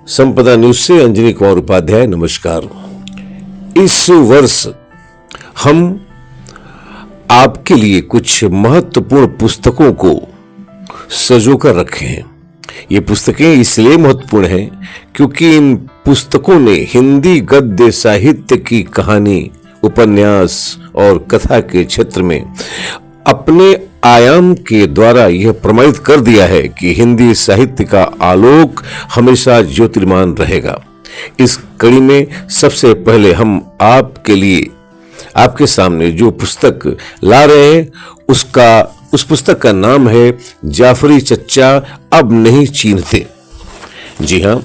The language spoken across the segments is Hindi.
संपदा न्यूज से अंजनी कुमार उपाध्याय। नमस्कार। इस वर्ष हम आपके लिए कुछ महत्वपूर्ण पुस्तकों को सजोकर रखे हैं। ये पुस्तकें इसलिए महत्वपूर्ण हैं क्योंकि इन पुस्तकों ने हिंदी गद्य साहित्य की कहानी, उपन्यास और कथा के क्षेत्र में अपने आयाम के द्वारा यह प्रमाणित कर दिया है कि हिंदी साहित्य का आलोक हमेशा ज्योतिर्मान रहेगा। इस कड़ी में सबसे पहले हम आपके लिए, आपके सामने जो पुस्तक ला रहे हैं उस पुस्तक का नाम है जाफरी चच्चा अब नहीं चीन्हते। जी हाँ,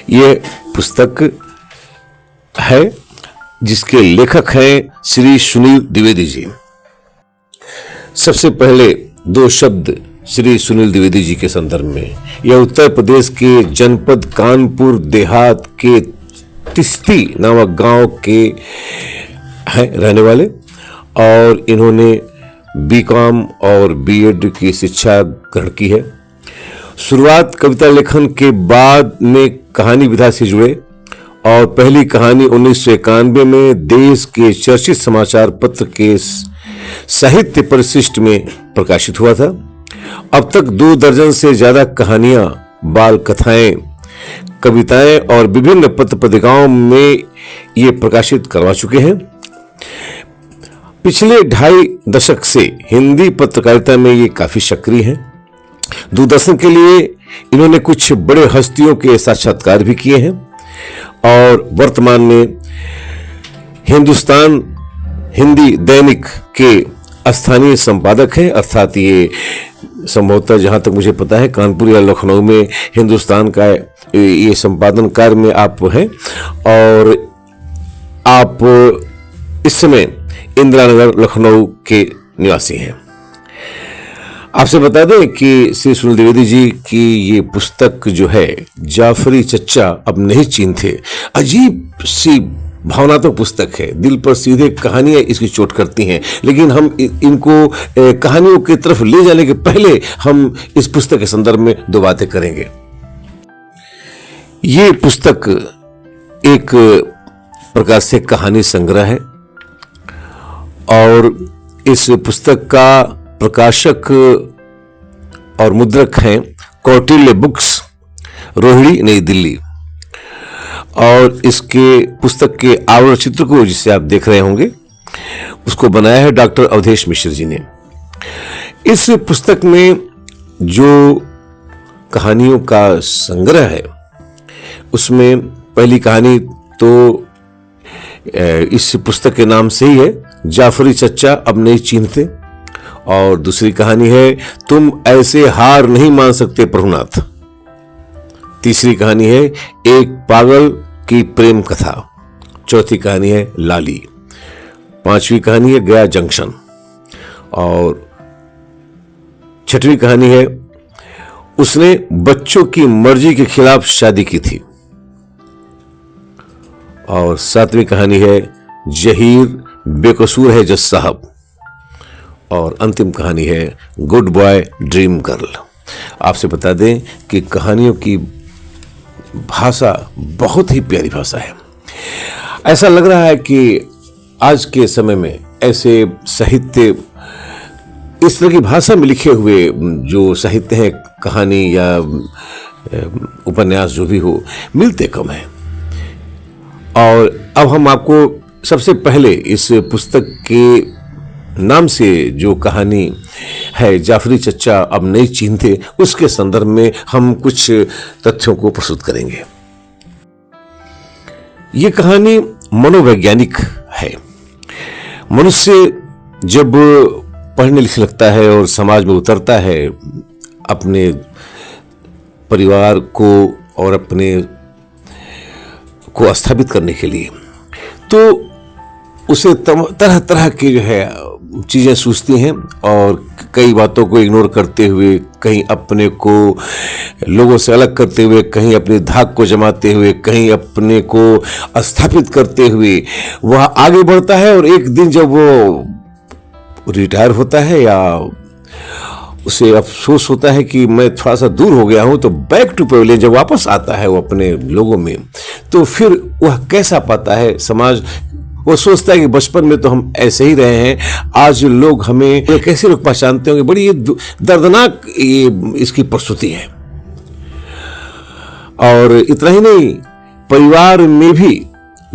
ये पुस्तक है जिसके लेखक हैं श्री सुनील द्विवेदी जी। सबसे पहले दो शब्द श्री सुनील द्विवेदी जी के संदर्भ में। यह उत्तर प्रदेश के जनपद कानपुर देहात के तिस्ती नामक गांव के हैं रहने वाले और इन्होंने बीकॉम और बीएड की शिक्षा ग्रहण की है। शुरुआत कविता लेखन के बाद में कहानी विधा से जुड़े और पहली कहानी 1991 में देश के चर्चित समाचार पत्र के साहित्य परिशिष्ट में प्रकाशित हुआ था। अब तक 2 दर्जन से ज्यादा कहानियां, बाल कथाएं, कविताएं और विभिन्न पत्र पत्रिकाओं में ये प्रकाशित करवा चुके हैं। पिछले 2.5 दशक से हिंदी पत्रकारिता में ये काफी सक्रिय हैं। दूरदर्शन के लिए इन्होंने कुछ बड़े हस्तियों के साक्षात्कार भी किए हैं और वर्तमान में हिंदुस्तान हिंदी दैनिक के स्थानीय संपादक हैं। अर्थात ये संभवतः जहां तक मुझे पता है कानपुर या लखनऊ में हिंदुस्तान का ये संपादन कार्य में आप हैं और आप इस समय इंदिरा नगर लखनऊ के निवासी हैं। आपसे बता दें कि श्री सुनील द्विवेदी जी की ये पुस्तक जो है जाफरी चच्चा अब नहीं चीन्हते, अजीब सी भावनात्मक पुस्तक है। दिल पर सीधे कहानियां इसकी चोट करती हैं, लेकिन हम इनको कहानियों की तरफ ले जाने के पहले हम इस पुस्तक के संदर्भ में 2 बातें करेंगे। ये पुस्तक एक प्रकार से कहानी संग्रह है और इस पुस्तक का प्रकाशक और मुद्रक हैं कौटिल्य बुक्स, रोहिणी, नई दिल्ली। और इसके पुस्तक के आवरण चित्र को जिसे आप देख रहे होंगे उसको बनाया है डॉक्टर अवधेश मिश्र जी ने। इस पुस्तक में जो कहानियों का संग्रह है उसमें पहली कहानी तो इस पुस्तक के नाम से ही है, जाफरी चच्चा अब नहीं चीन्हते, और दूसरी कहानी है तुम ऐसे हार नहीं मान सकते प्रभुनाथ। तीसरी कहानी है एक पागल की प्रेम कथा। चौथी कहानी है लाली। 5वीं कहानी है गया जंक्शन और 6वीं कहानी है उसने बच्चों की मर्जी के खिलाफ शादी की थी और 7वीं कहानी है जहीर बेकसूर है जज साहब और अंतिम कहानी है गुड बॉय ड्रीम गर्ल। आपसे बता दें कि कहानियों की भाषा बहुत ही प्यारी भाषा है। ऐसा लग रहा है कि आज के समय में ऐसे साहित्य, इस तरह की भाषा में लिखे हुए जो साहित्य है, कहानी या उपन्यास जो भी हो, मिलते कम है। और अब हम आपको सबसे पहले इस पुस्तक के नाम से जो कहानी है जाफरी चच्चा अब नहीं चीन्हते, उसके संदर्भ में हम कुछ तथ्यों को प्रस्तुत करेंगे। ये कहानी मनोवैज्ञानिक है। मनुष्य जब पढ़ने लिखने लगता है और समाज में उतरता है अपने परिवार को और अपने को स्थापित करने के लिए, तो उसे तरह तरह की जो है चीजें सूझती हैं और कई बातों को इग्नोर करते हुए, कहीं अपने को लोगों से अलग करते हुए, कहीं अपनी धाक को जमाते हुए, कहीं अपने को स्थापित करते हुए वह आगे बढ़ता है। और एक दिन जब वो रिटायर होता है या उसे अफसोस होता है कि मैं थोड़ा सा दूर हो गया हूं, तो बैक टू पेविलियन जब वापस आता है वो अपने लोगों में, तो फिर वह कैसा पाता है समाज। वो सोचता है कि बचपन में तो हम ऐसे ही रहे हैं, आज लोग हमें कैसे लोग पहचानते होंगे। बड़ी ये दर्दनाक ये इसकी प्रस्तुति है। और इतना ही नहीं, परिवार में भी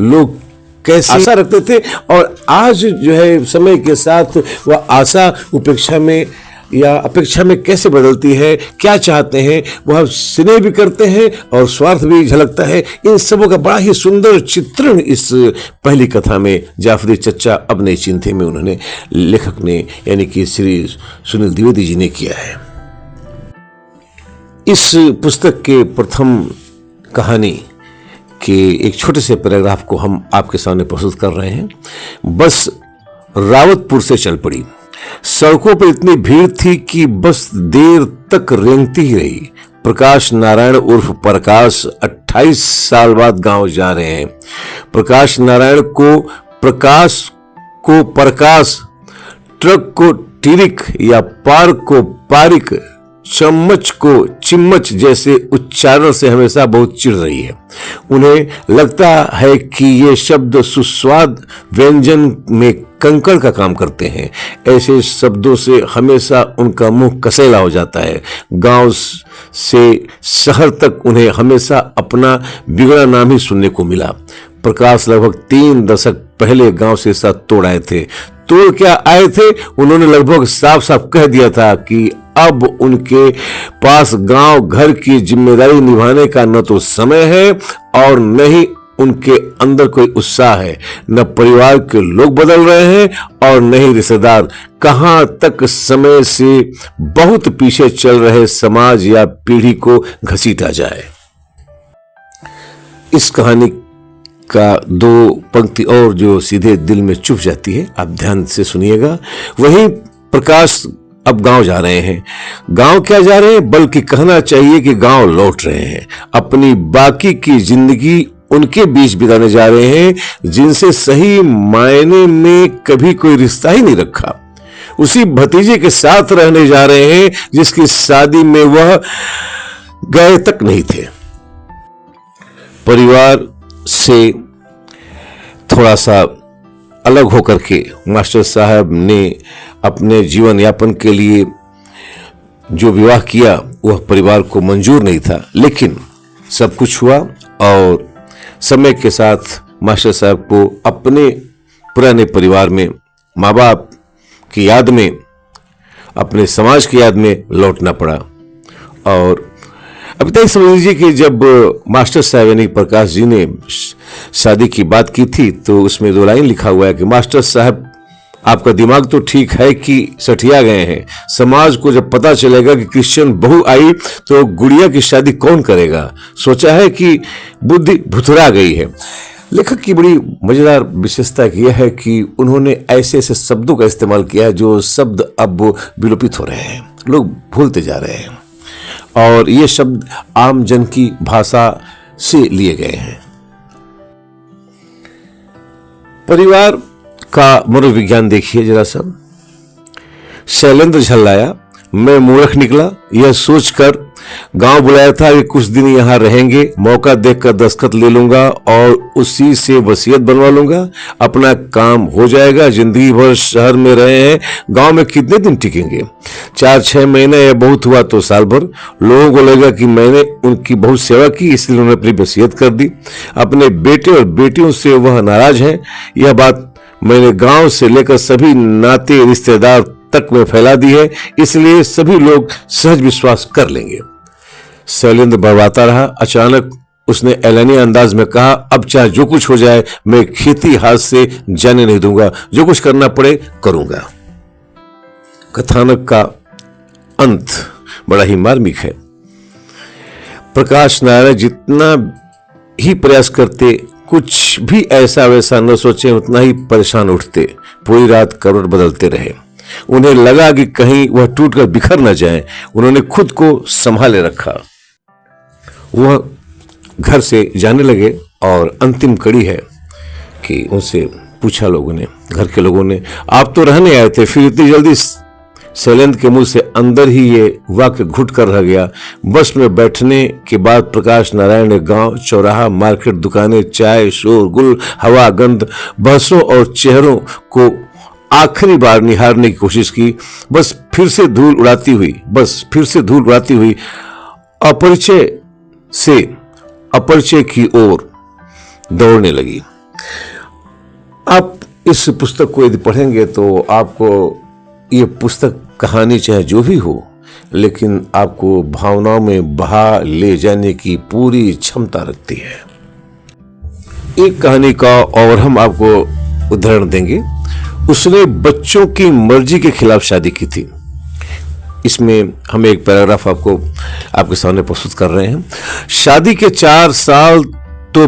लोग कैसे आशा रखते थे, और आज जो है समय के साथ वह आशा उपेक्षा में या अपेक्षा में कैसे बदलती है, क्या चाहते हैं, वह स्नेह भी करते हैं और स्वार्थ भी झलकता है। इन सबों का बड़ा ही सुंदर चित्रण इस पहली कथा में जाफरी चच्चा अब नहीं चिंथे में उन्होंने, लेखक ने यानी कि श्री सुनील द्विवेदी जी ने किया है। इस पुस्तक के प्रथम कहानी के एक छोटे से पैराग्राफ को हम आपके सामने प्रस्तुत कर रहे हैं। बस रावतपुर से चल पड़ी। सड़कों पर इतनी भीड़ थी कि बस देर तक रेंगती ही रही। प्रकाश नारायण उर्फ प्रकाश 28 साल बाद गांव जा रहे हैं। प्रकाश नारायण को प्रकाश, ट्रक को टिरिक या पार्क को पारिक, चम्मच को चिम्मच जैसे उच्चारण से हमेशा बहुत चिढ़ रही है। उन्हें लगता है कि ये शब्द सुस्वाद व्यंजन में कंकड़ का काम करते हैं। ऐसे शब्दों से हमेशा उनका मुंह कसेला हो जाता है। गांव से शहर तक उन्हें हमेशा अपना बिगड़ा नाम ही सुनने को मिला। प्रकाश लगभग 3 दशक पहले गांव से साथ तोड़ आए थे। तोड़ क्या आए थे, उन्होंने लगभग साफ साफ कह दिया था कि अब उनके पास गांव घर की जिम्मेदारी निभाने का न तो समय है और न ही उनके अंदर कोई उत्साह है। न परिवार के लोग बदल रहे हैं और न ही रिश्तेदार। कहां तक समय से बहुत पीछे चल रहे समाज या पीढ़ी को घसीटा जाए। इस कहानी का 2 पंक्ति और जो सीधे दिल में चुभ जाती है, आप ध्यान से सुनिएगा। वहीं प्रकाश अब गांव जा रहे हैं। गांव क्या जा रहे हैं, बल्कि कहना चाहिए कि गांव लौट रहे हैं। अपनी बाकी की जिंदगी उनके बीच बिताने जा रहे हैं जिनसे सही मायने में कभी कोई रिश्ता ही नहीं रखा। उसी भतीजे के साथ रहने जा रहे हैं जिसकी शादी में वह गए तक नहीं थे। परिवार से थोड़ा सा अलग होकर के मास्टर साहब ने अपने जीवन यापन के लिए जो विवाह किया वह परिवार को मंजूर नहीं था, लेकिन सब कुछ हुआ और समय के साथ मास्टर साहब को अपने पुराने परिवार में, माँ बाप की याद में, अपने समाज की याद में लौटना पड़ा। और अब तक समझ लीजिए कि जब मास्टर साहब यानी प्रकाश जी ने शादी की बात की थी तो उसमें 2 लाइन लिखा हुआ है कि मास्टर साहब आपका दिमाग तो ठीक है कि सठिया गए हैं। समाज को जब पता चलेगा कि क्रिश्चियन बहू आई तो गुड़िया की शादी कौन करेगा। सोचा है कि बुद्धि भुतरा गई है। लेखक की बड़ी मजेदार विशेषता यह है कि उन्होंने ऐसे ऐसे शब्दों का इस्तेमाल किया है जो शब्द अब विलोपित हो रहे हैं, लोग भूलते जा रहे हैं, और ये शब्द आम जन की भाषा से लिए गए हैं। परिवार का मनोविज्ञान देखिए जरा सा। शैलेंद्र झल्लाया, मैं मूर्ख निकला। यह सोचकर गांव बुलाया था कि कुछ दिन यहां रहेंगे, मौका देखकर दस्तखत ले लूंगा और उसी से वसीयत बनवा लूंगा। अपना काम हो जाएगा। जिंदगी भर शहर में रहे हैं, गांव में कितने दिन टिकेंगे। 4-6 महीने या बहुत हुआ तो साल भर। लोगों को लगा कि मैंने उनकी बहुत सेवा की, इसलिए उन्होंने अपनी वसीयत कर दी। अपने बेटे और बेटियों से वह नाराज है। यह बात मैंने गांव से लेकर सभी नाते रिश्तेदार तक में फैला दी है, इसलिए सभी लोग सहज विश्वास कर लेंगे। शैलेंद्र बड़वाता रहा। अचानक उसने एलानिया अंदाज में कहा, अब चाहे जो कुछ हो जाए मैं खेती हाथ से जाने नहीं दूंगा, जो कुछ करना पड़े करूंगा। कथानक का अंत बड़ा ही मार्मिक है। प्रकाश नारायण जितना ही प्रयास करते, कुछ भी ऐसा वैसा न सोचे, उतना ही परेशान उठते। पूरी रात करवट बदलते रहे। उन्हें लगा कि कहीं वह टूटकर बिखर न जाए। उन्होंने खुद को संभाले रखा। वह घर से जाने लगे और अंतिम कड़ी है कि उनसे पूछा लोगों ने, घर के लोगों ने, आप तो रहने आए थे, फिर इतनी जल्दी शैलेंद्र के मुंह से अंदर ही ये वाक्य घुट कर रह गया। बस में बैठने के बाद प्रकाश नारायण ने गांव, चौराहा, मार्केट, दुकानें, चाय, शोरगुल, हवा, गंध, बहसों और चेहरों को आखिरी बार निहारने की कोशिश की। बस फिर से धूल उड़ाती हुई अपरिचय से अपरिचय की ओर दौड़ने लगी। आप इस पुस्तक को यदि पढ़ेंगे तो आपको ये पुस्तक, कहानी चाहे जो भी हो, लेकिन आपको भावनाओं में बहा ले जाने की पूरी क्षमता रखती है। एक कहानी का और हम आपको उदाहरण देंगे। उसने बच्चों की मर्जी के खिलाफ शादी की थी। इसमें हम एक पैराग्राफ आपके सामने प्रस्तुत कर रहे हैं। शादी के 4 साल तो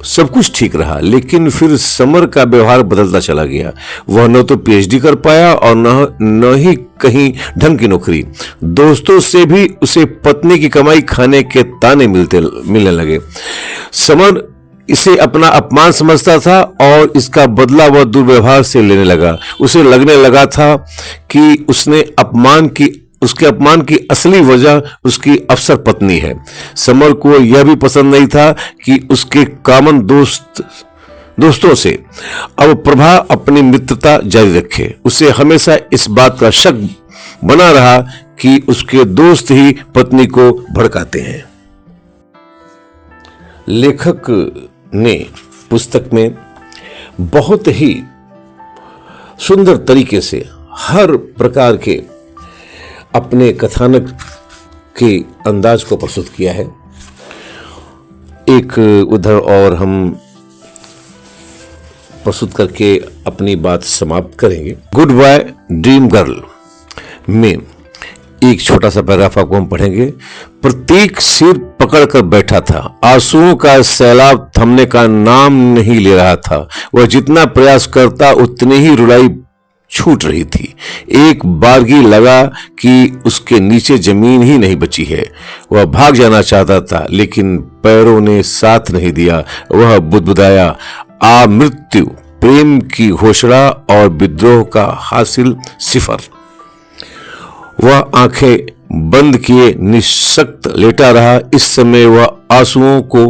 सब कुछ ठीक रहा, लेकिन फिर समर का व्यवहार बदलता चला गया। वह न तो पीएचडी कर पाया और न ही कहीं ढंग की नौकरी। दोस्तों से भी उसे पत्नी की कमाई खाने के ताने मिलने लगे। समर इसे अपना अपमान समझता था और इसका बदला वह दुर्व्यवहार से लेने लगा। उसे लगने लगा था कि उसके अपमान की असली वजह उसकी अफसर पत्नी है। समर को यह भी पसंद नहीं था कि उसके कॉमन दोस्तों से अब प्रभा अपनी मित्रता जारी रखे। उसे हमेशा इस बात का शक बना रहा कि उसके दोस्त ही पत्नी को भड़काते हैं। लेखक ने पुस्तक में बहुत ही सुंदर तरीके से हर प्रकार के अपने कथानक के अंदाज को प्रस्तुत किया है। एक उदाहरण और हम प्रस्तुत करके अपनी बात समाप्त करेंगे। गुड बाय ड्रीम गर्ल में एक छोटा सा पैराग्राफ आपको हम पढ़ेंगे। प्रतीक सिर पकड़कर बैठा था। आंसुओं का सैलाब थमने का नाम नहीं ले रहा था। वह जितना प्रयास करता उतनी ही रुलाई छूट रही थी। एक बारगी लगा कि उसके नीचे जमीन ही नहीं बची है। वह भाग जाना चाहता था, लेकिन पैरों ने साथ नहीं दिया। वह बुदबुदाया, आ मृत्यु, प्रेम की घोषणा और विद्रोह का हासिल सिफर। वह आंखें बंद किए निःशक्त लेटा रहा। इस समय वह आंसुओं को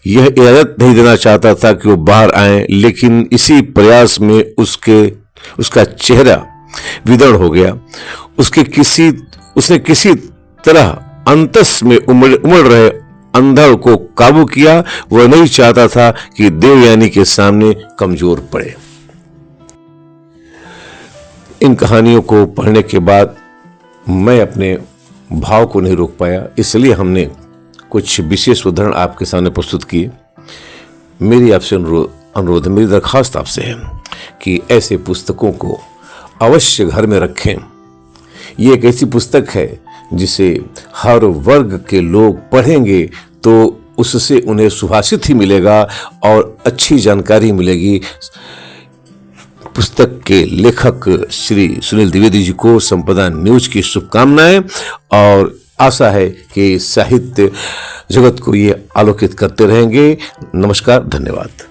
यह इजाजत नहीं देना चाहता था कि वो बाहर आए, लेकिन इसी प्रयास में उसका चेहरा विदर्ण हो गया। उसने किसी तरह अंतस में उमड़ रहे अंधड़ को काबू किया। वह नहीं चाहता था कि देवयानी के सामने कमजोर पड़े। इन कहानियों को पढ़ने के बाद मैं अपने भाव को नहीं रोक पाया, इसलिए हमने कुछ विशेष उदाहरण आपके सामने प्रस्तुत किए। मेरी आपसे अनुरोध, मेरी दरखास्त आपसे है कि ऐसे पुस्तकों को अवश्य घर में रखें। ये एक ऐसी पुस्तक है जिसे हर वर्ग के लोग पढ़ेंगे तो उससे उन्हें सुभाषित ही मिलेगा और अच्छी जानकारी मिलेगी। पुस्तक के लेखक श्री सुनील द्विवेदी जी को संपदा न्यूज की शुभकामनाएं और आशा है कि साहित्य जगत को ये आलोकित करते रहेंगे। नमस्कार, धन्यवाद।